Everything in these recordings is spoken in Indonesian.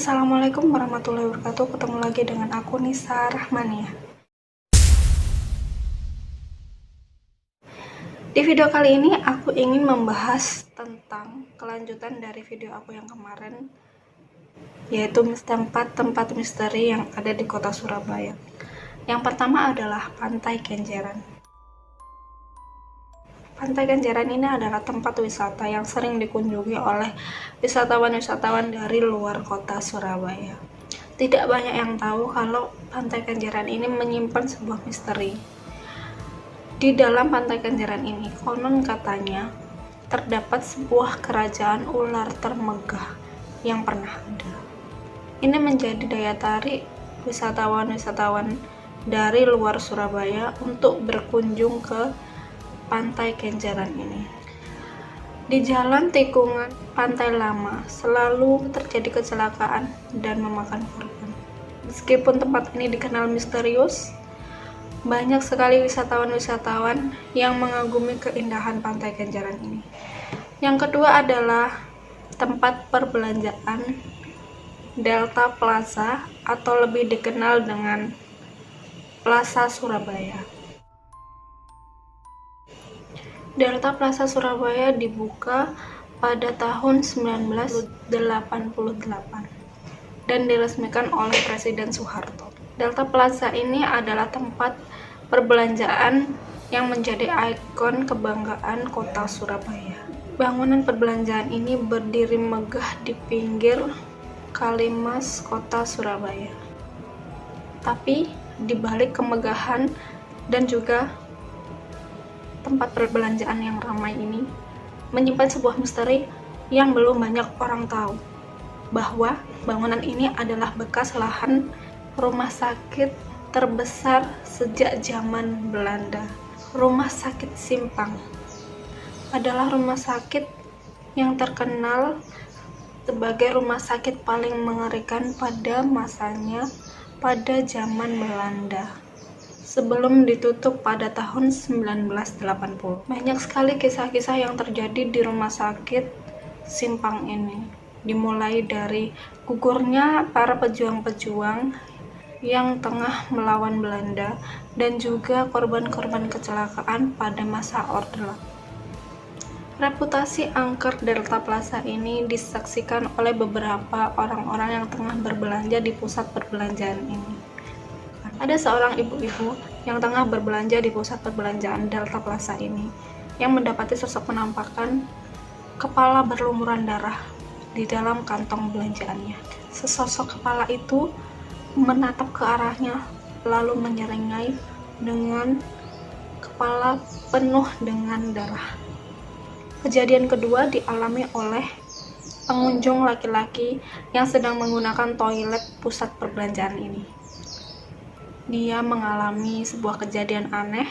Assalamualaikum warahmatullahi wabarakatuh. Ketemu lagi dengan aku Nisa Rahmania. Di video kali ini aku ingin membahas tentang kelanjutan dari video aku yang kemarin, yaitu tempat-tempat misteri yang ada di kota Surabaya. Yang pertama adalah Pantai Kenjeran. Pantai Kenjeran ini adalah tempat wisata yang sering dikunjungi oleh wisatawan-wisatawan dari luar kota Surabaya. Tidak banyak yang tahu kalau Pantai Kenjeran ini menyimpan sebuah misteri. Di dalam Pantai Kenjeran ini, konon katanya terdapat sebuah kerajaan ular termegah yang pernah ada. Ini menjadi daya tarik wisatawan-wisatawan dari luar Surabaya untuk berkunjung ke Pantai Kenjeran ini. Di jalan tikungan Pantai Lama selalu terjadi kecelakaan dan memakan korban. Meskipun tempat ini dikenal misterius, banyak sekali wisatawan-wisatawan yang mengagumi keindahan Pantai Kenjeran ini. Yang kedua adalah tempat perbelanjaan Delta Plaza atau lebih dikenal dengan Plaza Surabaya. Delta Plaza Surabaya dibuka pada tahun 1988 dan diresmikan oleh Presiden Soeharto. Delta Plaza ini adalah tempat perbelanjaan yang menjadi ikon kebanggaan kota Surabaya. Bangunan perbelanjaan ini berdiri megah di pinggir Kalimas, kota Surabaya. Tapi di balik kemegahan dan juga tempat perbelanjaan yang ramai ini menyimpan sebuah misteri yang belum banyak orang tahu, bahwa bangunan ini adalah bekas lahan rumah sakit terbesar sejak zaman Belanda. Rumah Sakit Simpang adalah rumah sakit yang terkenal sebagai rumah sakit paling mengerikan pada masanya pada zaman Belanda, sebelum ditutup pada tahun 1980. Banyak sekali kisah-kisah yang terjadi di rumah sakit Simpang ini, dimulai dari gugurnya para pejuang-pejuang yang tengah melawan Belanda dan juga korban-korban kecelakaan pada masa Orde Lama. Reputasi angker Delta Plaza ini disaksikan oleh beberapa orang-orang yang tengah berbelanja di pusat perbelanjaan ini. Ada seorang ibu-ibu yang tengah berbelanja di pusat perbelanjaan Delta Plaza ini yang mendapati sosok penampakan kepala berlumuran darah di dalam kantong belanjaannya. Sesosok kepala itu menatap ke arahnya lalu menyeringai dengan kepala penuh dengan darah. Kejadian kedua dialami oleh pengunjung laki-laki yang sedang menggunakan toilet pusat perbelanjaan ini. Dia mengalami sebuah kejadian aneh,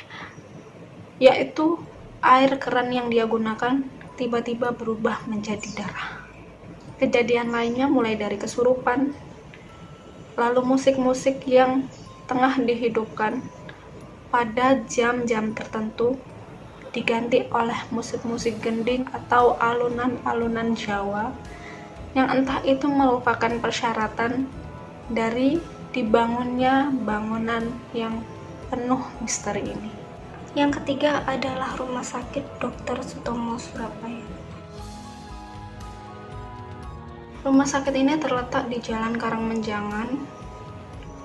yaitu air keran yang dia gunakan tiba-tiba berubah menjadi darah. Kejadian lainnya mulai dari kesurupan, lalu musik-musik yang tengah dihidupkan pada jam-jam tertentu diganti oleh musik-musik gending atau alunan-alunan Jawa yang entah itu merupakan persyaratan dari dibangunnya bangunan yang penuh misteri ini. Yang ketiga adalah Rumah Sakit Dr. Sutomo Surabaya. Rumah sakit ini terletak di Jalan Karangmenjangan,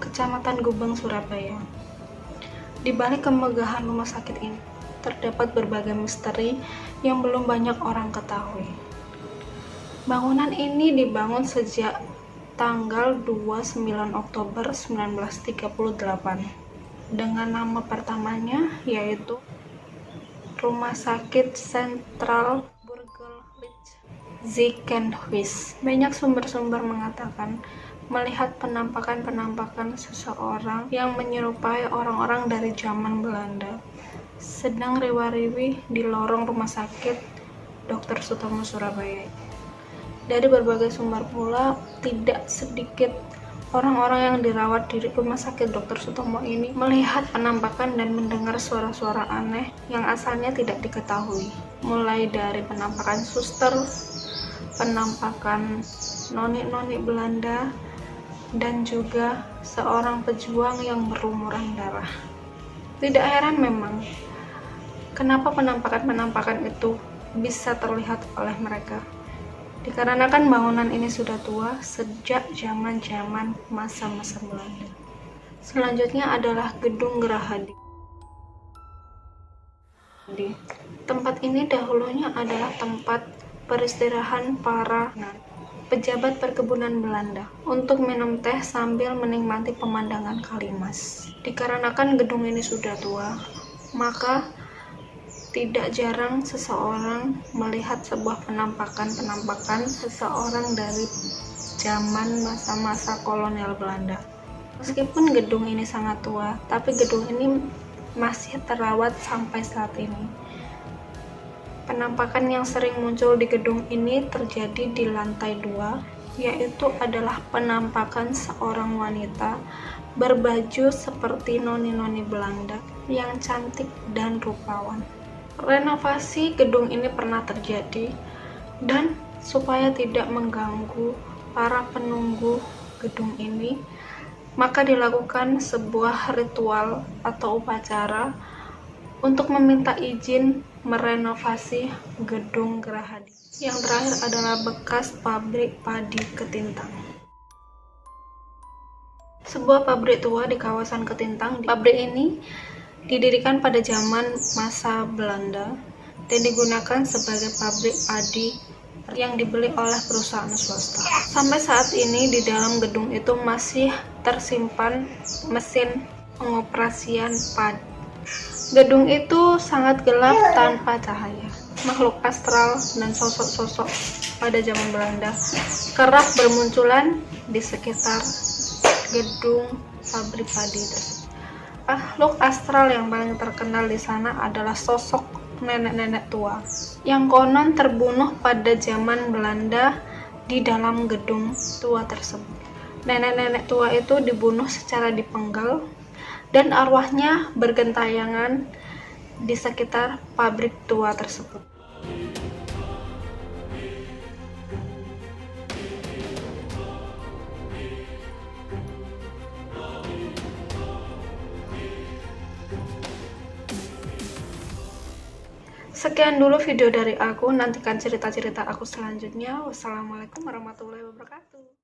Kecamatan Gubeng, Surabaya. Di balik kemegahan rumah sakit ini, terdapat berbagai misteri yang belum banyak orang ketahui. Bangunan ini dibangun sejak tanggal 29 Oktober 1938 dengan nama pertamanya yaitu Rumah Sakit Sentral Ziekenhuis. Banyak sumber-sumber mengatakan melihat penampakan-penampakan seseorang yang menyerupai orang-orang dari zaman Belanda sedang riwa-riwi di lorong rumah sakit Dr. Sutomo Surabaya. Dari berbagai sumber pula, tidak sedikit orang-orang yang dirawat di rumah sakit Dr. Sutomo ini melihat penampakan dan mendengar suara-suara aneh yang asalnya tidak diketahui, mulai dari penampakan suster, penampakan noni-noni Belanda, dan juga seorang pejuang yang berlumuran darah. Tidak heran memang kenapa penampakan-penampakan itu bisa terlihat oleh mereka. Dikarenakan bangunan ini sudah tua sejak zaman-zaman masa-masa Belanda. Selanjutnya adalah Gedung Gerahadi. Tempat ini dahulunya adalah tempat peristirahan para pejabat perkebunan Belanda untuk minum teh sambil menikmati pemandangan Kalimas. Dikarenakan gedung ini sudah tua, maka tidak jarang seseorang melihat sebuah penampakan seseorang dari zaman masa-masa kolonial Belanda. Meskipun gedung ini sangat tua, tapi gedung ini masih terawat sampai saat ini. Penampakan yang sering muncul di gedung ini terjadi di lantai 2, yaitu adalah penampakan seorang wanita berbaju seperti noni-noni Belanda yang cantik dan rupawan. Renovasi gedung ini pernah terjadi, dan supaya tidak mengganggu para penunggu gedung ini, maka dilakukan sebuah ritual atau upacara untuk meminta izin merenovasi Gedung Gerahadi. Yang terakhir adalah bekas pabrik padi Ketintang. Sebuah pabrik tua di kawasan Ketintang. Pabrik ini didirikan pada zaman masa Belanda dan digunakan sebagai pabrik padi yang dibeli oleh perusahaan swasta. Sampai saat ini di dalam gedung itu masih tersimpan mesin pengoperasian padi. Gedung itu sangat gelap tanpa cahaya. Makhluk astral dan sosok-sosok pada zaman Belanda kerap bermunculan di sekitar gedung pabrik padi tersebut. Makhluk astral yang paling terkenal di sana adalah sosok nenek-nenek tua yang konon terbunuh pada zaman Belanda di dalam gedung tua tersebut. Nenek-nenek tua itu dibunuh secara dipenggal dan arwahnya bergentayangan di sekitar pabrik tua tersebut. Sekian dulu video dari aku, nantikan cerita-cerita aku selanjutnya. Wassalamualaikum warahmatullahi wabarakatuh.